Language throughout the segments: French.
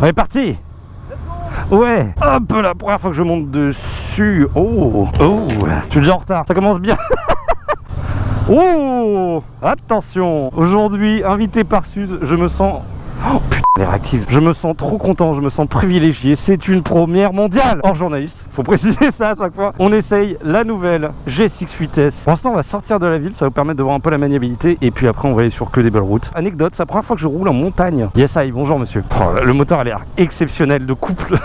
On est parti. Ouais. Hop la première fois que je monte dessus. Oh. Je suis déjà en retard. Ça commence bien. Oh. Attention. Aujourd'hui, invité par Suze, je me sens... Oh putain, elle est réactive. Je me sens trop content, je me sens privilégié. C'est une première mondiale. Hors journaliste, faut préciser ça à chaque fois. On essaye la nouvelle GSX-8S. Pour l'instant, on va sortir de la ville, ça va vous permettre de voir un peu la maniabilité. Et puis après, on va aller sur que des belles routes. Anecdote, c'est la première fois que je roule en montagne. Yes, aïe, bonjour monsieur. Oh, le moteur a l'air exceptionnel de couple.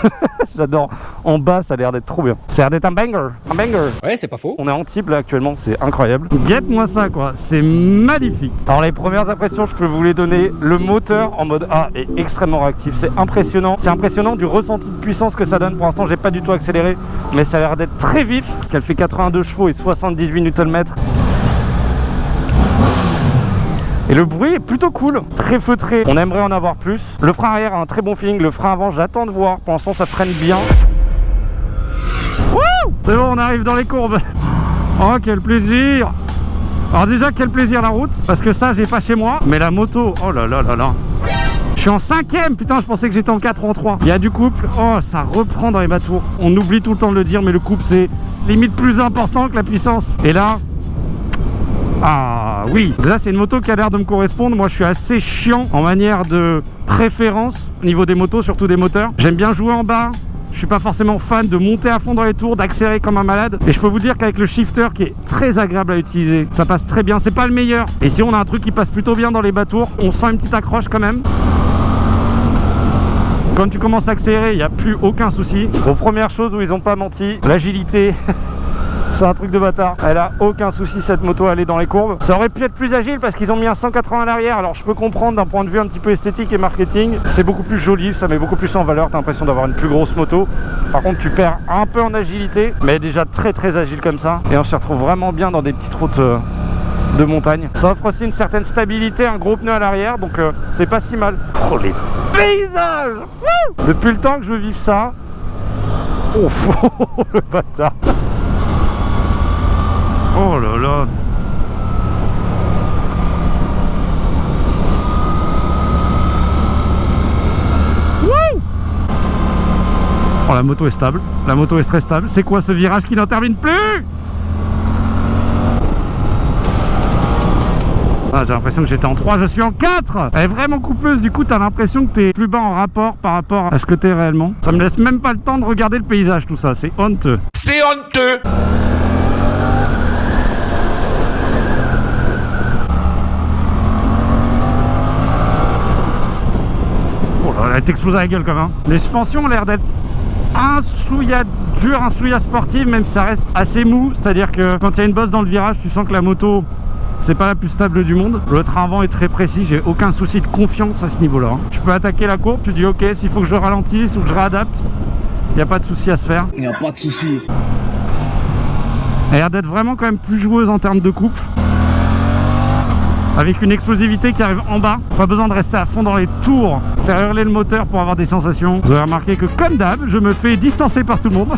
J'adore. En bas, ça a l'air d'être trop bien. Ça a l'air d'être un banger. Un banger. Ouais, c'est pas faux. On est Antibes là actuellement, c'est incroyable. Guette-moi ça quoi, c'est magnifique. Alors les premières impressions, je peux vous les donner. Le moteur en mode A est extrêmement réactif, c'est impressionnant. C'est impressionnant du ressenti de puissance que ça donne. Pour l'instant, j'ai pas du tout accéléré, mais ça a l'air d'être très vif. Qu'elle fait 82 chevaux et 78 Nm. Et le bruit est plutôt cool, très feutré. On aimerait en avoir plus. Le frein arrière a un très bon feeling. Le frein avant, j'attends de voir. Pour l'instant, ça freine bien. Wouh! C'est bon, on arrive dans les courbes. Oh, quel plaisir! Alors déjà, quel plaisir la route, parce que ça, j'ai pas chez moi. Mais la moto, oh là là là là. Je suis en 5ème, putain, je pensais que j'étais en 4 ou en 3. Il y a du couple, oh, ça reprend dans les bas-tours. On oublie tout le temps de le dire, mais le couple, c'est limite plus important que la puissance. Et là... Ah oui, déjà c'est une moto qui a l'air de me correspondre. Moi je suis assez chiant en manière de préférence au niveau des motos, surtout des moteurs. J'aime bien jouer en bas. Je suis pas forcément fan de monter à fond dans les tours, d'accélérer comme un malade. Et je peux vous dire qu'avec le shifter qui est très agréable à utiliser, ça passe très bien. C'est pas le meilleur. Et si on a un truc qui passe plutôt bien dans les bas tours, on sent une petite accroche quand même. Quand tu commences à accélérer, il n'y a plus aucun souci. Aux premières choses où ils n'ont pas menti, l'agilité. C'est un truc de bâtard. Elle a aucun souci cette moto à aller dans les courbes. Ça aurait pu être plus agile parce qu'ils ont mis un 180 à l'arrière. Alors je peux comprendre d'un point de vue un petit peu esthétique et marketing. C'est beaucoup plus joli, ça met beaucoup plus en valeur. T'as l'impression d'avoir une plus grosse moto. Par contre tu perds un peu en agilité. Mais elle est déjà très agile comme ça. Et on se retrouve vraiment bien dans des petites routes de montagne. Ça offre aussi une certaine stabilité, un gros pneu à l'arrière. Donc c'est pas si mal. Oh les paysages! Depuis le temps que je veux vivre ça. Oh le bâtard! Oh là là. Wouh! Oh, la moto est stable. La moto est très stable. C'est quoi ce virage qui n'en termine plus? Ah, j'ai l'impression que j'étais en 3, je suis en 4. Elle est vraiment coupeuse, du coup t'as l'impression que t'es plus bas en rapport par rapport à ce que t'es réellement. Ça me laisse même pas le temps de regarder le paysage, tout ça, c'est honteux. C'est honteux. Elle t'explose à la gueule quand même. Les suspensions ont l'air d'être un chouïa dur, un chouïa sportive, même si ça reste assez mou. C'est-à-dire que quand il y a une bosse dans le virage, tu sens que la moto, c'est pas la plus stable du monde. Le train avant est très précis, j'ai aucun souci de confiance à ce niveau-là. Tu peux attaquer la courbe, tu dis ok, s'il faut que je ralentisse ou que je réadapte, il n'y a pas de souci à se faire. Il n'y a pas de souci. Elle a l'air d'être vraiment quand même plus joueuse en termes de couple. Avec une explosivité qui arrive en bas. Pas besoin de rester à fond dans les tours, faire hurler le moteur pour avoir des sensations. Vous avez remarqué que comme d'hab, je me fais distancer par tout le monde.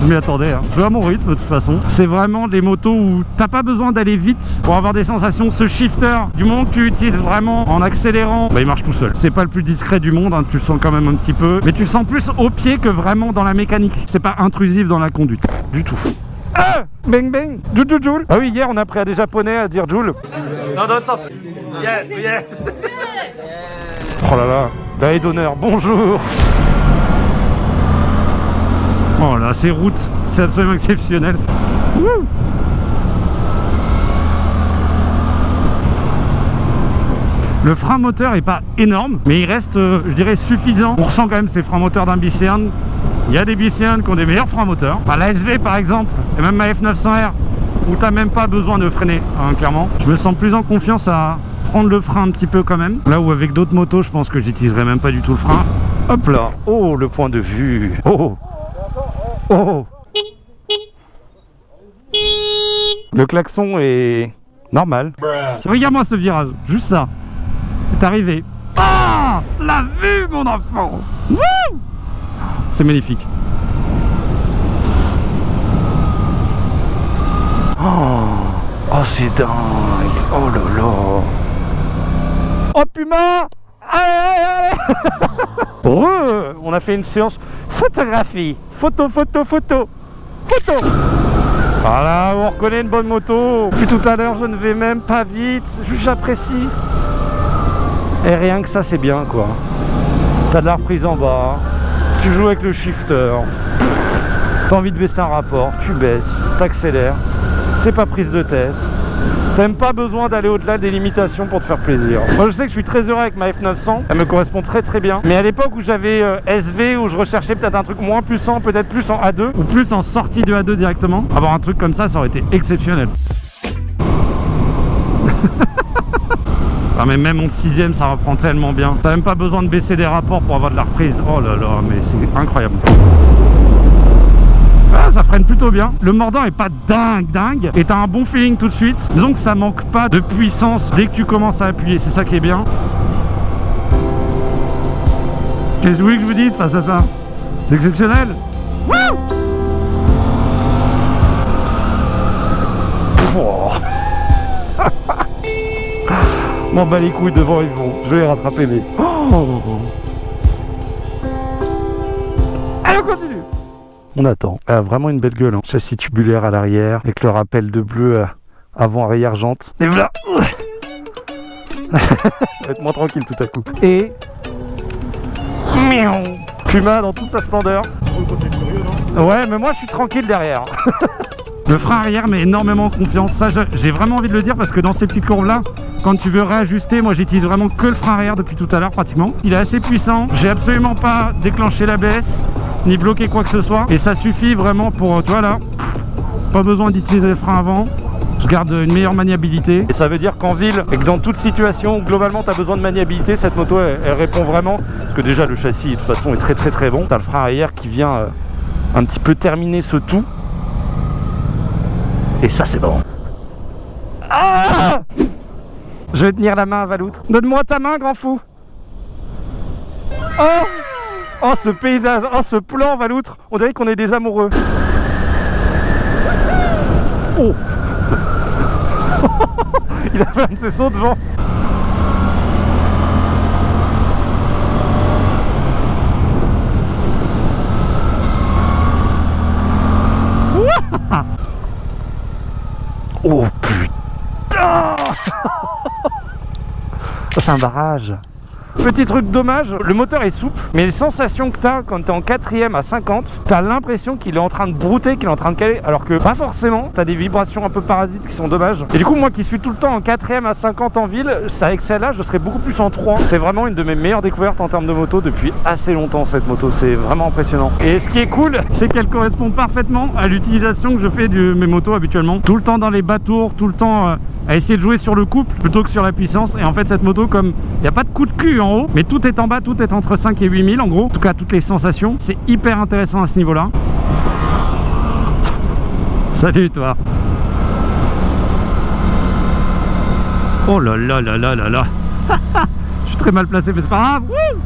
Je m'y attendais, hein. Je vais à mon rythme de toute façon. C'est vraiment des motos où t'as pas besoin d'aller vite pour avoir des sensations. Ce shifter, du moment que tu l'utilises vraiment en accélérant, bah il marche tout seul. C'est pas le plus discret du monde, hein. Tu le sens quand même un petit peu. Mais tu le sens plus au pied que vraiment dans la mécanique. C'est pas intrusif dans la conduite, du tout. Ah, bang bang, Joule. Ah oui, hier on a appris à des japonais à dire Joule. Non, dans l'autre sens. Yeah, yeah. Oh là là, médaille d'honneur, bonjour. Oh là, ces routes, c'est absolument exceptionnel. Wouh. Le frein moteur est pas énorme, mais il reste, je dirais, suffisant. On ressent quand même ces freins moteurs d'un Bicéane. Il y a des Bicéanes qui ont des meilleurs freins moteurs. Enfin, la SV par exemple, et même ma F900R, où t'as même pas besoin de freiner, hein, clairement. Je me sens plus en confiance à prendre le frein un petit peu quand même. Là où avec d'autres motos, je pense que j'utiliserai même pas du tout le frein. Hop là, oh le point de vue. Oh, oh. Le klaxon est normal. Regarde-moi ce virage, juste ça. C'est arrivé. Ah, la vue mon enfant. Wouh. C'est magnifique. Oh c'est dingue. Oh là là. Oh Puma. Allez, allez, allez. On a fait une séance photographie. Photo. Voilà, on reconnaît une bonne moto. Depuis tout à l'heure, je ne vais même pas vite, juste j'apprécie. Et rien que ça, c'est bien, quoi. T'as de la reprise en bas, tu joues avec le shifter, t'as envie de baisser un rapport, tu baisses, t'accélères, c'est pas prise de tête. T'as même pas besoin d'aller au-delà des limitations pour te faire plaisir. Moi je sais que je suis très heureux avec ma F900, elle me correspond très bien. Mais à l'époque où j'avais SV, où je recherchais peut-être un truc moins puissant, peut-être plus en A2, ou plus en sortie de A2 directement, avoir un truc comme ça aurait été exceptionnel. Ah mais même en 6ème ça reprend tellement bien. T'as même pas besoin de baisser des rapports pour avoir de la reprise. Oh là là, mais c'est incroyable. Ah, ça freine plutôt bien. Le mordant est pas dingue. Et t'as un bon feeling tout de suite. Disons que ça manque pas de puissance dès que tu commences à appuyer. C'est ça qui est bien. Qu'est-ce que vous voulez que je vous dise face à ça? C'est exceptionnel. Wouh! Oh. M'en bats les couilles devant ils vont. Je vais les rattraper mais... Oh. Allez on continue. On attend. Elle a vraiment une belle gueule. Hein. Châssis tubulaire à l'arrière avec le rappel de bleu avant-arrière jante. Et voilà. Ça va être moins tranquille tout à coup. Et... Miaou. Puma dans toute sa splendeur. Ouais mais moi je suis tranquille derrière. Le frein arrière met énormément confiance, ça j'ai vraiment envie de le dire parce que dans ces petites courbes là, quand tu veux réajuster, moi j'utilise vraiment que le frein arrière depuis tout à l'heure pratiquement. Il est assez puissant, j'ai absolument pas déclenché l'ABS, ni bloqué quoi que ce soit. Et ça suffit vraiment pour, toi là, pas besoin d'utiliser le frein avant. Je garde une meilleure maniabilité. Et ça veut dire qu'en ville, et que dans toute situation, globalement tu as besoin de maniabilité, cette moto elle répond vraiment. Parce que déjà le châssis de toute façon est très bon. Tu as le frein arrière qui vient un petit peu terminer ce tout. Et ça c'est bon. Ah! Je vais tenir la main à Valoutre. Donne-moi ta main, grand fou. Oh ce paysage, oh ce plan, Valoutre. On dirait qu'on est des amoureux. Oh. Il a fait un de ses sauts devant. Oh putain. C'est un barrage. Petit truc dommage, le moteur est souple, mais les sensations que t'as quand t'es en 4ème à 50, t'as l'impression qu'il est en train de brouter, qu'il est en train de caler, alors que pas forcément, t'as des vibrations un peu parasites qui sont dommages. Et du coup, moi qui suis tout le temps en 4ème à 50 en ville, ça avec celle-là, je serais beaucoup plus en 3. C'est vraiment une de mes meilleures découvertes en termes de moto depuis assez longtemps, cette moto, c'est vraiment impressionnant. Et ce qui est cool, c'est qu'elle correspond parfaitement à l'utilisation que je fais de mes motos habituellement. Tout le temps dans les bas tours, tout le temps à essayer de jouer sur le couple plutôt que sur la puissance. Et en fait cette moto, comme il n'y a pas de coup de cul en haut, mais tout est en bas, tout est entre 5 et 8000 en gros, en tout cas toutes les sensations, c'est hyper intéressant à ce niveau là. Salut toi. Oh là là là là là là. Je suis très mal placé mais c'est pas grave. Wouh.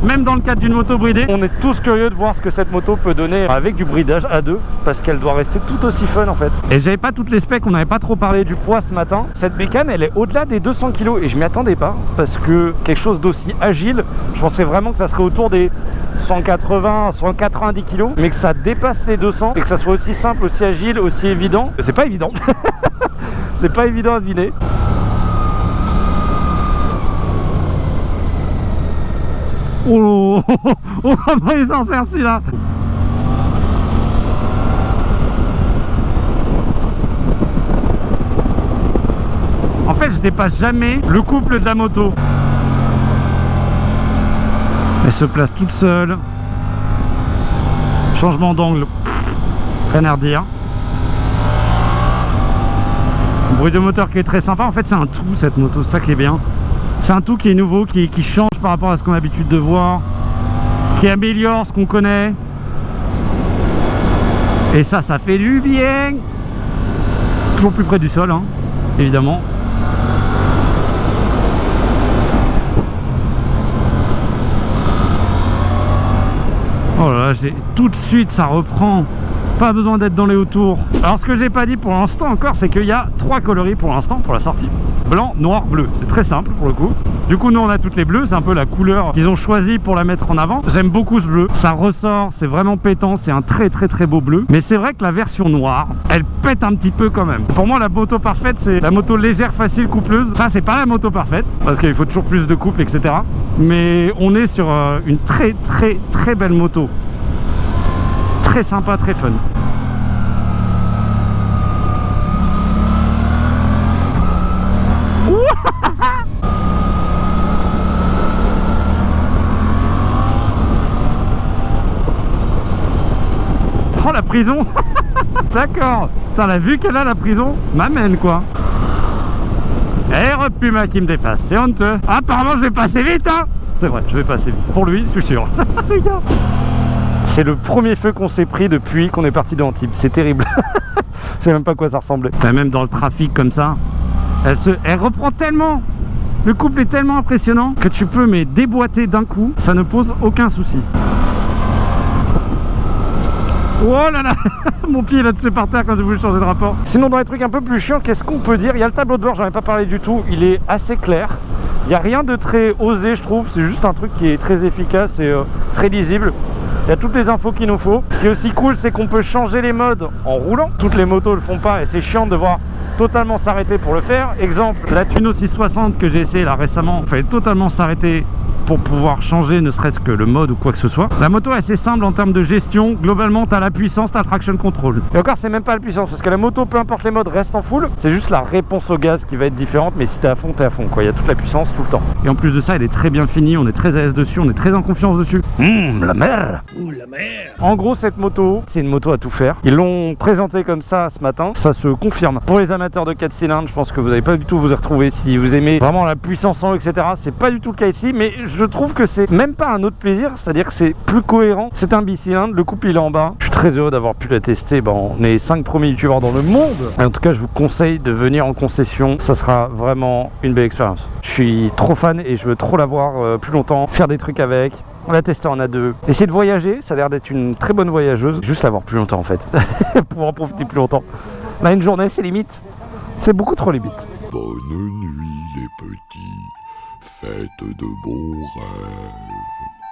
Même dans le cadre d'une moto bridée, on est tous curieux de voir ce que cette moto peut donner avec du bridage A2 parce qu'elle doit rester tout aussi fun en fait. Et j'avais pas toutes les specs, on n'avait pas trop parlé du poids ce matin. Cette bécane elle est au-delà des 200 kg et je m'y attendais pas parce que quelque chose d'aussi agile, je pensais vraiment que ça serait autour des 180, 190 kg, mais que ça dépasse les 200 et que ça soit aussi simple, aussi agile, aussi évident. C'est pas évident. C'est pas évident à deviner. Oh, comment il s'en sert celui-là. En fait, je dépasse jamais le couple de la moto. Elle se place toute seule. Changement d'angle, rien à redire. Bruit de moteur qui est très sympa. En fait, c'est un tout cette moto, c'est ça qui est bien. C'est un tout qui est nouveau, qui change par rapport à ce qu'on a l'habitude de voir, qui améliore ce qu'on connaît. Et ça fait du bien. Toujours plus près du sol, hein, évidemment. Oh là là, tout de suite ça reprend. Pas besoin d'être dans les hauts tours. Alors ce que j'ai pas dit pour l'instant encore, c'est qu'il y a 3 coloris pour l'instant pour la sortie. Blanc, noir, bleu. C'est très simple pour le coup. Du coup nous on a toutes les bleus, c'est un peu la couleur qu'ils ont choisi pour la mettre en avant. J'aime beaucoup ce bleu, ça ressort, c'est vraiment pétant, c'est un très beau bleu. Mais c'est vrai que la version noire, elle pète un petit peu quand même. Pour moi la moto parfaite c'est la moto légère, facile, coupleuse. Ça c'est pas la moto parfaite, parce qu'il faut toujours plus de couple, etc. Mais on est sur une très belle moto. Très sympa, très fun. Oh la prison. D'accord. Putain, la vue qu'elle a la prison m'amène quoi. Eh, Puma qui me dépasse, c'est honteux. Apparemment je vais passer vite hein. C'est vrai, je vais passer vite. Pour lui, je suis sûr. Regarde. C'est le premier feu qu'on s'est pris depuis qu'on est parti de Antibes. C'est terrible. Je sais même pas à quoi ça ressemblait. Même dans le trafic comme ça, elle reprend tellement. Le couple est tellement impressionnant que tu peux mais déboîter d'un coup. Ça ne pose aucun souci. Oh là là. Mon pied il a touché par terre quand j'ai voulu changer de rapport. Sinon dans les trucs un peu plus chiants, qu'est-ce qu'on peut dire? Il y a le tableau de bord, j'en ai pas parlé du tout. Il est assez clair. Il n'y a rien de très osé je trouve. C'est juste un truc qui est très efficace et très lisible. Il y a toutes les infos qu'il nous faut. Ce qui est aussi cool, c'est qu'on peut changer les modes en roulant. Toutes les motos le font pas et c'est chiant de devoir totalement s'arrêter pour le faire. Exemple, la Tuno 660 que j'ai essayé là récemment, il fallait totalement s'arrêter pour pouvoir changer ne serait-ce que le mode ou quoi que ce soit. La moto est assez simple en termes de gestion. Globalement, tu as la puissance, tu as le traction control. Et encore, c'est même pas la puissance parce que la moto, peu importe les modes, reste en full. C'est juste la réponse au gaz qui va être différente. Mais si tu es à fond, tu es à fond quoi. Il y a toute la puissance tout le temps. Et en plus de ça, elle est très bien finie. On est très à l'aise dessus. On est très en confiance dessus. La mer. Ouh, la mer. En gros, cette moto, c'est une moto à tout faire. Ils l'ont présentée comme ça ce matin. Ça se confirme. Pour les amateurs de 4 cylindres, je pense que vous n'allez pas du tout vous y retrouver. Si vous aimez vraiment la puissance en haut, etc., c'est pas du tout le cas ici. Mais je trouve que c'est même pas un autre plaisir, c'est-à-dire que c'est plus cohérent. C'est un bicylindre, le couple il est en bas. Je suis très heureux d'avoir pu la tester. On est 5 premiers youtubeurs dans le monde. Et en tout cas, je vous conseille de venir en concession. Ça sera vraiment une belle expérience. Je suis trop fan et je veux trop la voir plus longtemps, faire des trucs avec. On l'a testé en A2. Essayer de voyager, ça a l'air d'être une très bonne voyageuse. Juste la voir plus longtemps en fait. Pour en profiter plus longtemps. Là, une journée, c'est limite. C'est beaucoup trop limite. Bonne nuit les petits, faites de bons rêves.